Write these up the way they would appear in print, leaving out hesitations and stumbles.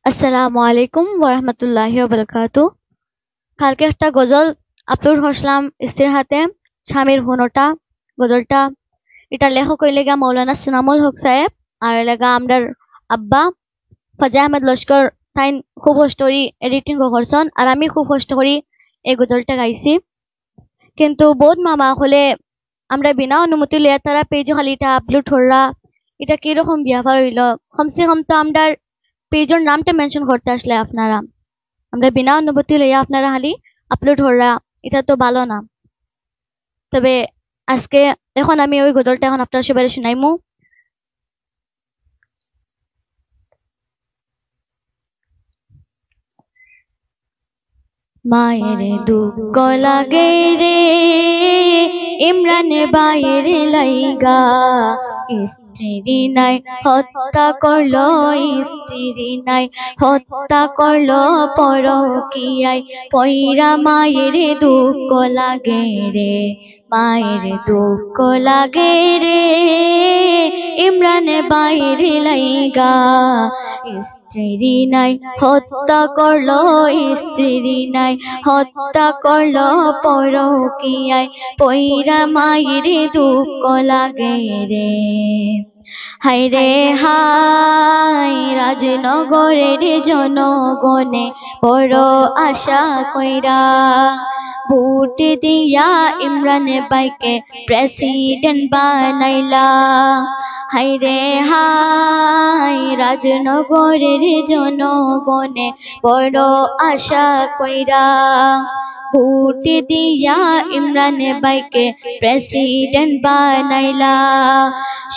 আসসালামু আলাইকুম ওরহমতুল্লাহি ওয়াবারাকাতু। কালকে একটা গজল আপলোড করছিলাম স্ত্রীর হাতে, স্বামীর হুনটা গজলটা। এটা লেখক হইলে গা মৌলানা সুনামুল হক সাহেব, আর এলাকা আমরার আব্বা ফাজা আহমেদ লস্কর। তাই খুব কষ্ট করি এডিটিং করছেন, আর আমি খুব কষ্ট করি এই গজলটা গাইছি। কিন্তু বহুত মামা হলে আমরা বিনা অনুমতি লিয়া তারা পেজ খালি এটা আপলোড হররা, এটা কিরকম বিয়াফার হইল? কমসে কম তো আমরা পেজের নামটা মেনশন করতে আসলে আপনারা, আমরা বিনা অনুমতি লইয়া আপনারা খালি আপলোড হররা, এটা তো ভালো না। তবে আজকে এখন আমি ওই গজলটা এখন আপনার সবাই শুনাইমু। মায়ের দুঃখ লাগে রে ইমরান বাইয়ের লাইগা, স্ত্রী নাই হত্যা করলো, স্ত্রী নাই হত্যা করলো পরকিয়ায় পয়রা। মায়ের দুঃখ লাগে রে, মায়ের দুঃখ লাগে রে ইমরান বাইয়ের লাইগা, স্ত্রী নাই হত্যা করলো, স্ত্রী নাই হত্যা করলো পরকিয়ায় পয়রা। মায়ের দুঃখ লাগে রে। হায় রে হায় রাজনগরের জনগণে বড় আশা কইরা ভোট দিয়া ইমরান ভাইকে প্রেসিডেন্ট বানাইলা। হায় রে হায় রাজনগরের জনগণে বড় আশা কইরা ভোট দিয়া ইমরান ভাইকে প্রেসিডেন্ট বানাইলা।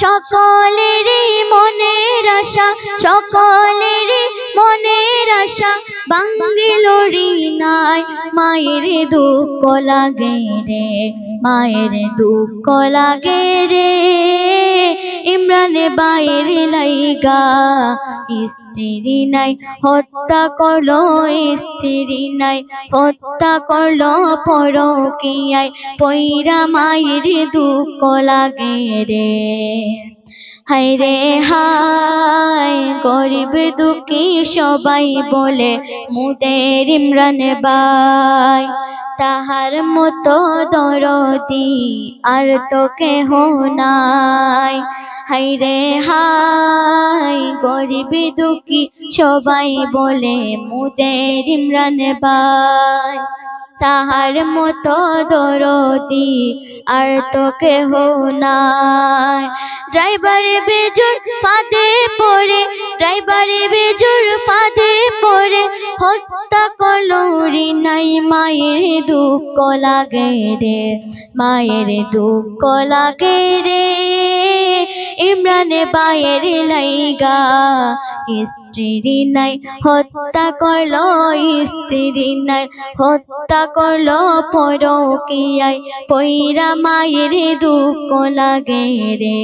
সকলের মনের আশা, সকলের মনের আশা বাঙ্গিলোরি নাই। মায়ের দুঃখ লাগে রে, মায়ের দুঃখ লাগে রে ইমরান বাইয়ের লাইগা, স্ত্রী নাই হত্যা করলো, স্ত্রী নাই হত্যা করলো পরকিয়ায় পয়রা। মায়ের দুঃখ লাগে রে। হায় রে হায় গরিব দুঃখী সবাই বলে মুদের ইমরান ভাই, তাহার মতো দরদি আর তো কেহ নাই। হায় রে হায় গরিব দুঃখী সবাই বলে মুদের ইমরান ভাই, তাহার মতো দরদি আর তো কেহ নাই। ড্রাইভার বেজুর ফাঁদে পড়ে, ড্রাইভার বেজুর ফাঁদে পড়ে হত্যা করলো রে নাই। মায়ের দুঃখ লাগে রে, মায়ের দুঃখ লাগে রে ইমরান বাইয়ের লাইগা, স্ত্রী নাই হত্যা করলো, স্ত্রী নাই হত্যা করলো পরকিয়ায় পয়রা। মায়ের দুঃখ লাগে রে।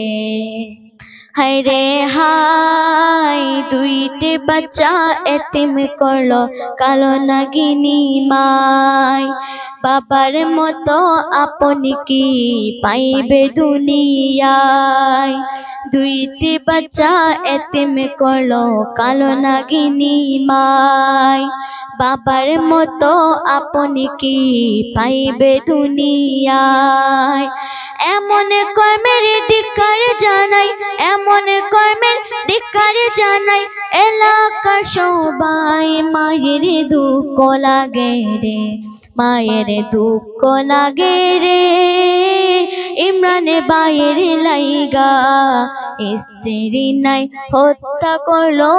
হায় রে হায় দুইটি বাচ্চা এতিম করলো কালো নাগিনী মায়, বাবার মতো আপনি কি পাইবে দুনিয়ায়। দুইটি বাচ্চা এতিম করলো কালো নাগিনী মায়, বাবার মতো আপনি কি পাইবে দুনিয়ায়। এমন কর্মের ধিক্কার জানাই, এমন কর্মের ধিক্কার জানাই এলাকার সবাই। মায়ের দুঃখ লাগে রে, মায়ের দুঃখ লাগে রে ইমরান বাইয়ের লাইগা, স্ত্রী নাই হত্যা করলো,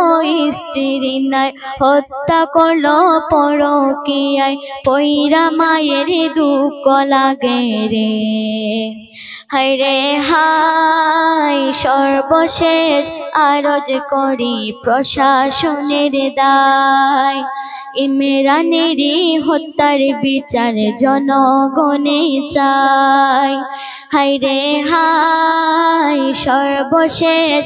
স্ত্রী নাই হত্যা করলো পরকিয়ায় পয়রা। মায়ের দুঃখ লাগে রে। হায় রে হায় সর্বশেষ আরজ করি প্রশাসনের দায়, ইমরানের হত্যার বিচার জনগণে চায়। হায় রে হায় সর্বশেষ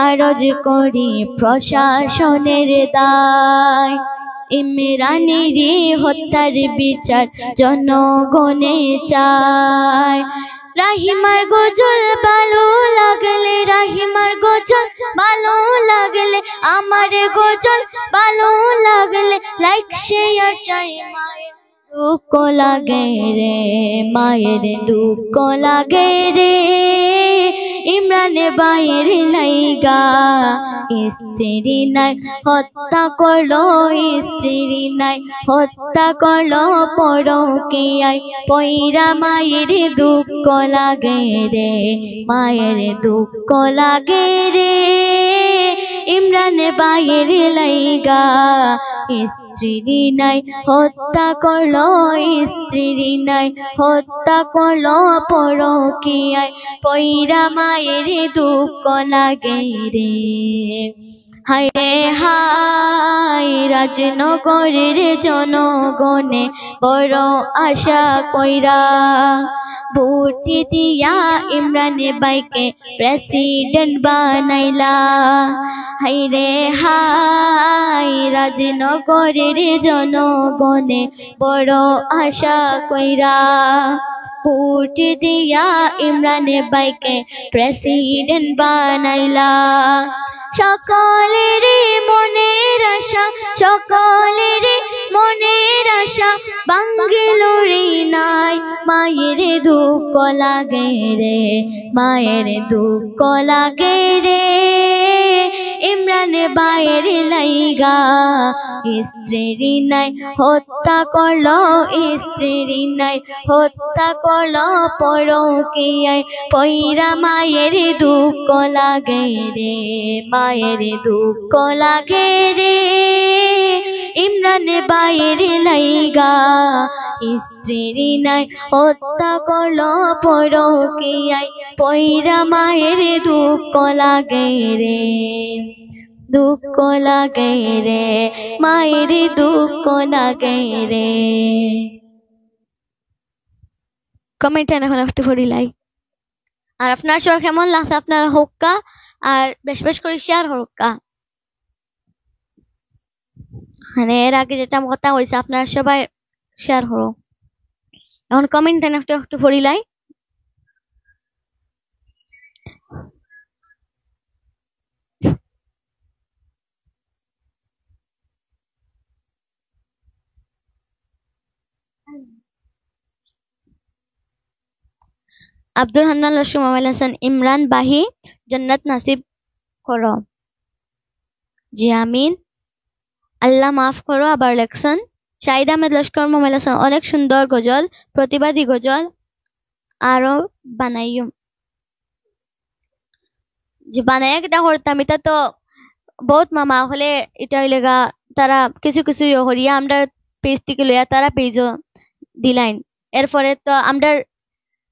আরজ করি প্রশাসনের দায়, ইমরানের হত্যার বিচার জনগণে চায়। রাহিমার গজল ভালো লাগলে, রাহিমার গজল ভালো লাগলে, আমারে গজল ভালো লাগলে লাইক শেয়ার চাই। মায়ের দুঃখ লাগে রে, মায়ের দুঃখ লাগে রে, ইমরানে বাইর লাইগা স্ত্রী নাই হত্যা করলো, স্ত্রী নাই হত্যা করলো পরকীয়ায় পয়রা। মায়ের দুঃখ লাগে রে, মায়ের দুঃখ লাগে রে, ইমরানে বাইর লাইগা স্ত্রী নাই হত্যা করলো, স্ত্রী নাই হত্যা করলো পরকীয়ায় পয়রা। মায়ের দুঃখ লাগে রে। হায় রে হায়, রাজনগরের জনগণে বড় আশা কইরা ভোট দিয়া ইমরানে বাইকে প্রেসিডেন্ট বানাইলা। হায় রে হায়, রাজনগরের জনগণে বড় আশা কইরা ভোট দিয়া ইমরানে বাইকে প্রেসিডেন্ট বানাইলা। সকলের মনের আশা, সকলের মনের আশা বাঙ্গেলোরে নাই। মায়ের দুঃখ লাগে রে, মায়ের দুঃখ লাগে রে, ইমরানে বাইর লাইগা স্ত্রী নাই হত্যা করলো, স্ত্রী নাই হত্যা করলো পরকীয়ায় পয়রা। মায়ের দুঃখ লাগে রে, মায়ের দুঃখ লাগে রে, ইমরানে বাইর লাইগা স্ত্রী নাই হত্যা করলো পরকীয়ায় পয়রা। মায়ের দুঃখ লাগে রে, দুঃখ লাগে রে, মায়ের দুঃখ লাগে রে। কমেন্টে এখন একটু পড়িলাই। আর আপনার সবার কেমন লাগছে আপনার হোক্কা, আর বেশ বেশ করে শেয়ার হোক্কা। মানে এর আগে যেটা কথা হয়েছে আপনার সবাই শেয়ার হলো। এখন কমেন্টে একটু একটু পড়িলাই। আব্দুল হান্নান লস্কর মোহাম্মদ হাসান ইমরান বাহি জান্নাত নাসিব করো। জি আমিন, আল্লাহ মাফ করো। আবার লেখছেন শাহিদ আহমেদ লস্কর মোহাম্মদ হাসান, অনেক সুন্দর গজল, প্রতিবাদী গজল, আরো বানাইম। যে বানাই কিতা করতাম, এটা তো বহুত মামা হলে এটা হইলেগা তারা কিছু কিছু হরিয়া আমরা পেজ থেকে লইয়া তারা পেজও দিলাইন। এরপরে তো আমরা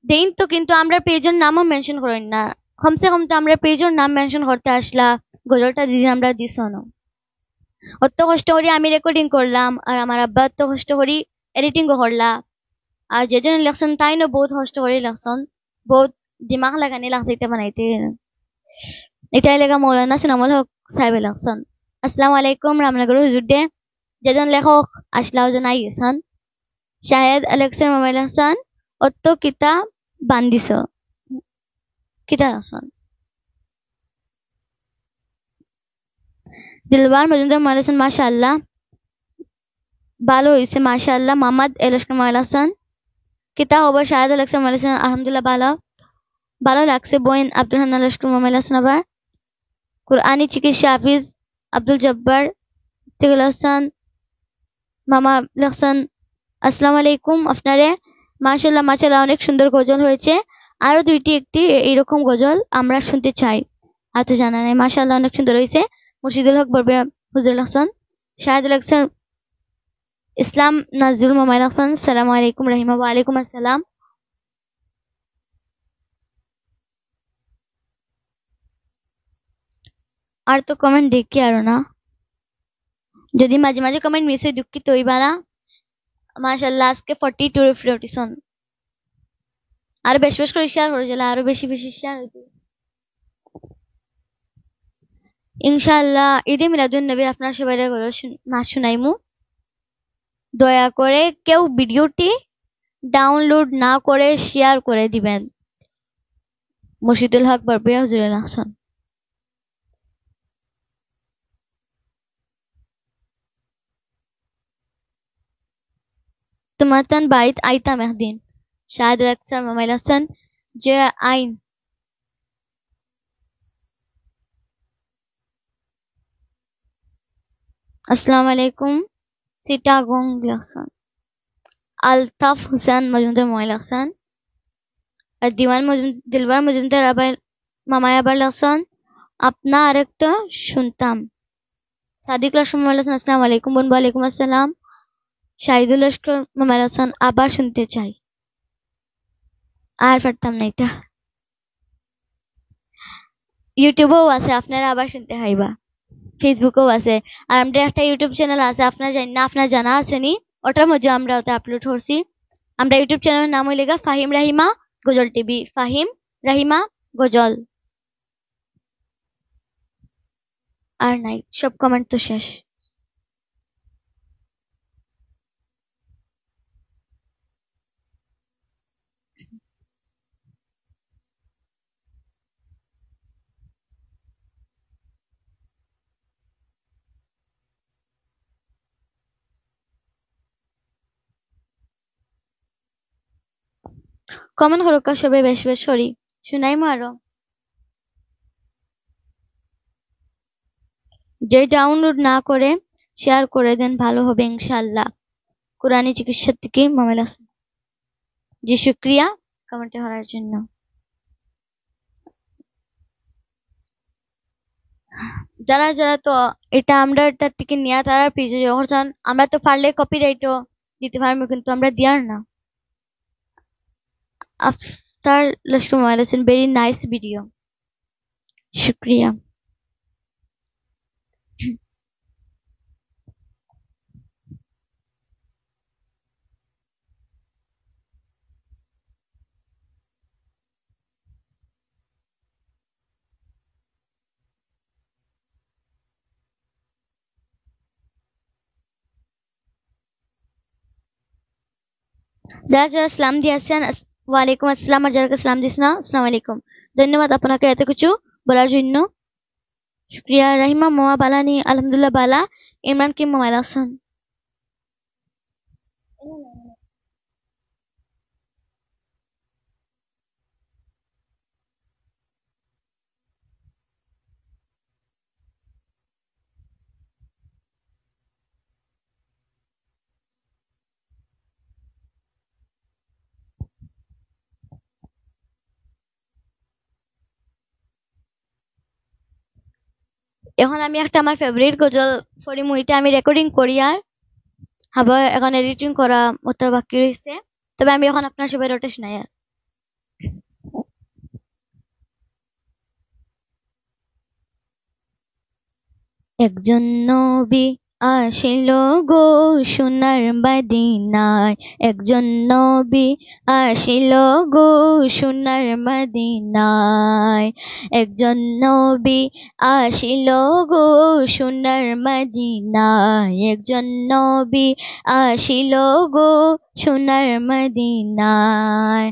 দেইন তো, কিন্তু আমরা পেজের নামও মেনশন করেন না। কমসে কম তো আমরা পেজের নাম মেনশন করতে আসলা, গজলটা দিদি আমরা দিস না। অত কষ্ট করি আমি রেকর্ডিং করলাম, আর আমার আব্বা অত কষ্ট করি এডিটিংও করলা। আর যেজন লেখছেন তাই না বহুত কষ্ট করে লেখছেন, বহুত দিমাগ লাগানি লাগছে এটা বানাইতে। এটাই লেখা মৌলানা সুনামুল হক সাহেব লেখছেন। আসসালামু আলাইকুম, রামনগর হুজুর ডে। যেজন লেখক আসলাও জানাই গেছেন শাহেদ আলেকসার মোবাইল হাসান, অত কিতা বান্দিস কিতা হাসান। দিলবার মজুমদার মোবাইল হাসান, মাশাআল্লাহ ভালো হয়েছে মাশাআল্লাহ। মোহাম্মদ এলস্কর মোবাইল হাসান, কিতা খবর শাহেদ আলেকসার মোবাইল হাসান, আলহামদুলিল্লাহ ভালো, ভালো লাগছে। বোন আব্দুল হান্নান লস্কর মোবাইল হাসান। আবার কুরআনি চিকিৎসা হাফিজ আব্দুল জব্বার তিগুল হাসান মামা লেখছেন আসসালামু আলাইকুম আপনারে, মাশাআল্লাহ মাশাআল্লাহ অনেক সুন্দর গজল হয়েছে, আরো দুইটি একটি এইরকম গজল আমরা শুনতে চাই। আর তো জানা নাই, মাশাআল্লাহ অনেক সুন্দর হয়েছে। মুর্শিদুল হক বরবে হুজুর হাসান, শাহেদ আলেকসার ইসলাম নাজরুল মোবাইল হাসান, সালামু আলাইকুম রহিমা। ওয়ালাইকুম আসসালাম। আর তো কমেন্ট দেখি আরো না, যদি মাঝে মাঝে কমেন্ট মিস হয় দুঃখিত হইবা না। মাশাআল্লাহ আজকে 42 রিফ্লেকশন, আর বেশ বেশ করে শেয়ার হয়ে গেলে আরো বেশি বেশি শেয়ার হইতো ইনশাআল্লাহ। ঈদে মিলাদুন নবীর আপনার সবাই নাচ শুনাইমু। দয়া করে কেউ ভিডিওটি ডাউনলোড না করে শেয়ার করে দিবেন। মুর্শিদুল হক বরবিয়া হুজুরুল আহসান। তোমাতান বাড়িত আইতাম একদিন। শাহাদুল আখতার মোমাইল হাসান, যে আইন। আসসালামু আলাইকুম। চিটাগং লাগসান। আলতাফ হুসেন মজুমদার মোমাইল হাসান। আর দিলবার মজুমদার আবার মামাই আবার লাগসান। আপনা আরেকটা শুনতাম। সাদিক লস্কর মোমাইল হাসান, আসসালামু আলাইকুম বোন। ওয়ালাইকুম আসসালাম। শাহিদুল লস্কর মোমাইল হাসান, আবার শুনতে চাই। আর পারতাম না এটা। ইউটিউবেও আছে, আপনারা আবার শুনতে হইবা। ফেসবুকেও আছে। আর আমাদের একটা ইউটিউব চ্যানেল আছে, আপনার জানা আছে নি? ওটার মধ্যে আমরা ওটা আপলোড করছি। আমরা ইউটিউব চ্যানেলের নাম হইলেগা ফাহিম রাহিমা গজল টিভি। ফাহিম রাহিমা গজল। আর নাই, সব কমেন্ট তো শেষ। কমেন্ট হরকা সবে বেশ বেশ সরি শুনাইমো আরো। যে ডাউনলোড না করে শেয়ার করে দেন ভালো হবে ইনশাআল্লাহ। কোরআনী চিকিৎসা থেকে মোবাইল আছে। জি শুক্রিয়া কমেন্টে হওয়ার জন্য। যারা যারা তো এটা আমরা এটার থেকে নিয়ে তারা পিছে যখন আমরা তো পারলে কপিরাইটও দিতে পারবো, কিন্তু আমরা দিয়ার না। আফতার লস্কর মোবাইল আছেন, ভেরি নাইস ভিডিও। শুক্রিয়া। যারা যারা সালাম দিয়েছেন ওয়ালাইকুম আসসালাম, আর যারা সালাম দিস না আসসালামু আলাইকুম। ধন্যবাদ আপনাকে এত কিছু বলার জন্য। শুক্রিয়া। রাহিমা মোয়া বালানি আলহামদুলিল্লাহ বালা। ইমরান কি মোবাইল আছেন? এখন আমি একটা আমার ফেভারিট গজল ফরি মুইটা আমি রেকর্ডিং করি আর আবার এখন এডিটিং করা মতো বাকি রয়েছে। তবে আমি এখন আপনার সবাই ওটা শোনাই আর। একজন নবী আসিল গো সোনার মদিনায়। একজন নবী আসিল গো সোনার মদিনায়। একজন নবী আসিল গো সোনার মদিনায়। একজন নবী আসিল গো সোনার মদিনায়।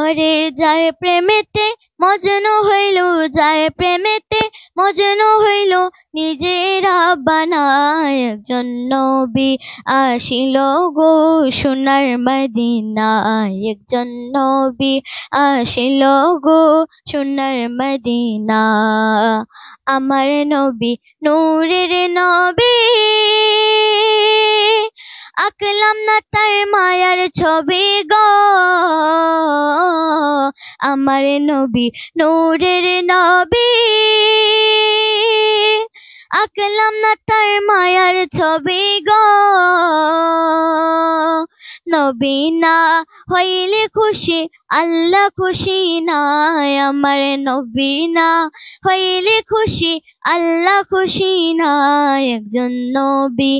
ওরে যার প্রেমেতে মজনু হইল, যার প্রেমেতে মজনু হইল নিজেরা বানায়। একজন নবী আসিল গো সোনার মদিনায়। একজন নবী আসিল গো সোনার মদিনা। আমার নবী নূরের নবী, আঁকলাম না তার মায়ার ছবি গো। আমার নবী নূরের নবী, আঁকলাম না তার মায়ার ছবি গো। নবী না হইলে খুশি আল্লাহ খুশি নাই। আমার নবী না হইলে খুশি আল্লাহ খুশি নাই। একজন নবী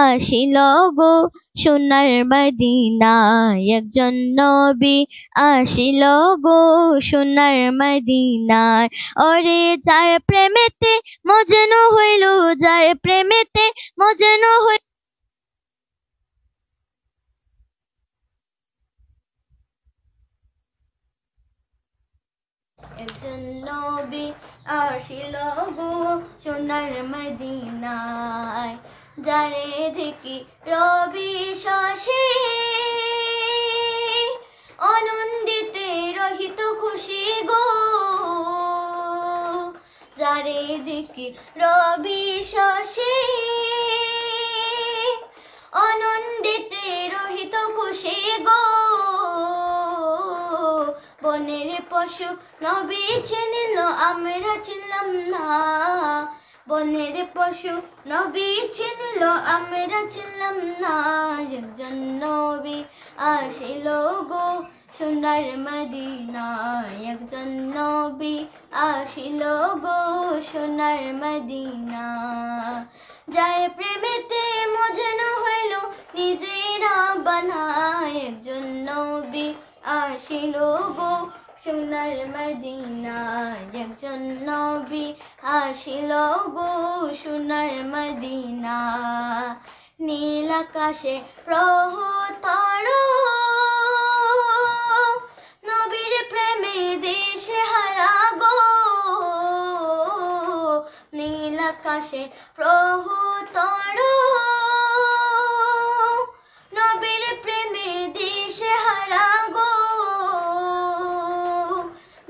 আসিল গো সোনার মদিনায়। একজন নবী আসিল গো সোনার মদিনায়। ওরে যার প্রেমেতে মজনু হইল, যার প্রেমেতে মজনু হইল। একজন নবী আসিল গো সোনার মদিনায় যারে দেখি রবি শশী আনন্দিতে রহিত খুশি গো যারে দেখি রবি শশী আনন্দিতে রহিত খুশি গো বনের পশু নবী চিনিল আমরা চিনলাম না বনের পশু নবী চিনিল আমরা চিনলাম না একজন নবী আসিল গো সোনার মদিনায় একজন নবী আসিল গো সোনার মদিনা যার প্রেমেতে মজনু হইল নিজেরা বানায় একজন নবী আসিল গো সোনার মদিনায় একজন নবী আসিল গো সোনার মদিনা নীল আকাশে প্রহতর নবীর প্রেমে দেশে হারা গো নীল আকাশে প্রহতর নবীর প্রেমে দেশে হারা গো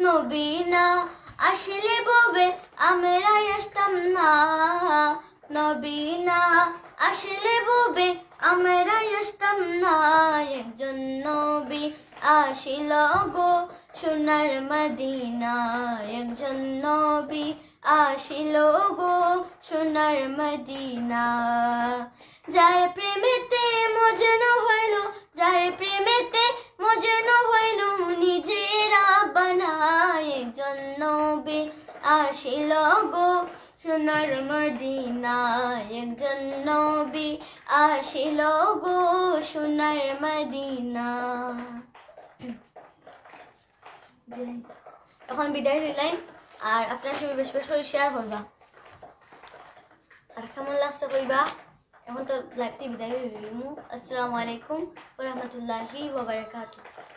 নবী না আসলে ববে আমরা আসতাম না নবী না আসলে ববে আমরা আসতাম না একজন নবী আসিল গো সোনার মদিনা একজন নবী আসিল গো সোনার মদিনা যার প্রেমেতে মজনু হইল যার প্রেমেতে মজনু হইল নিজেরা বানায় একজন নবী আসিল গো সোনার মদিনা একজন নবী আসিল গো সোনার মদিনা এখন বিদায় হইলাই আর আপনার সঙ্গে বেশ বেশ করে শেয়ার করবা আর কেমন লাগছে কইবা এখন তো লাইভটি বিদায় হইলাম আসসালামু আলাইকুম ওয়া রাহমাতুল্লাহি ওয়া বারাকাতুহু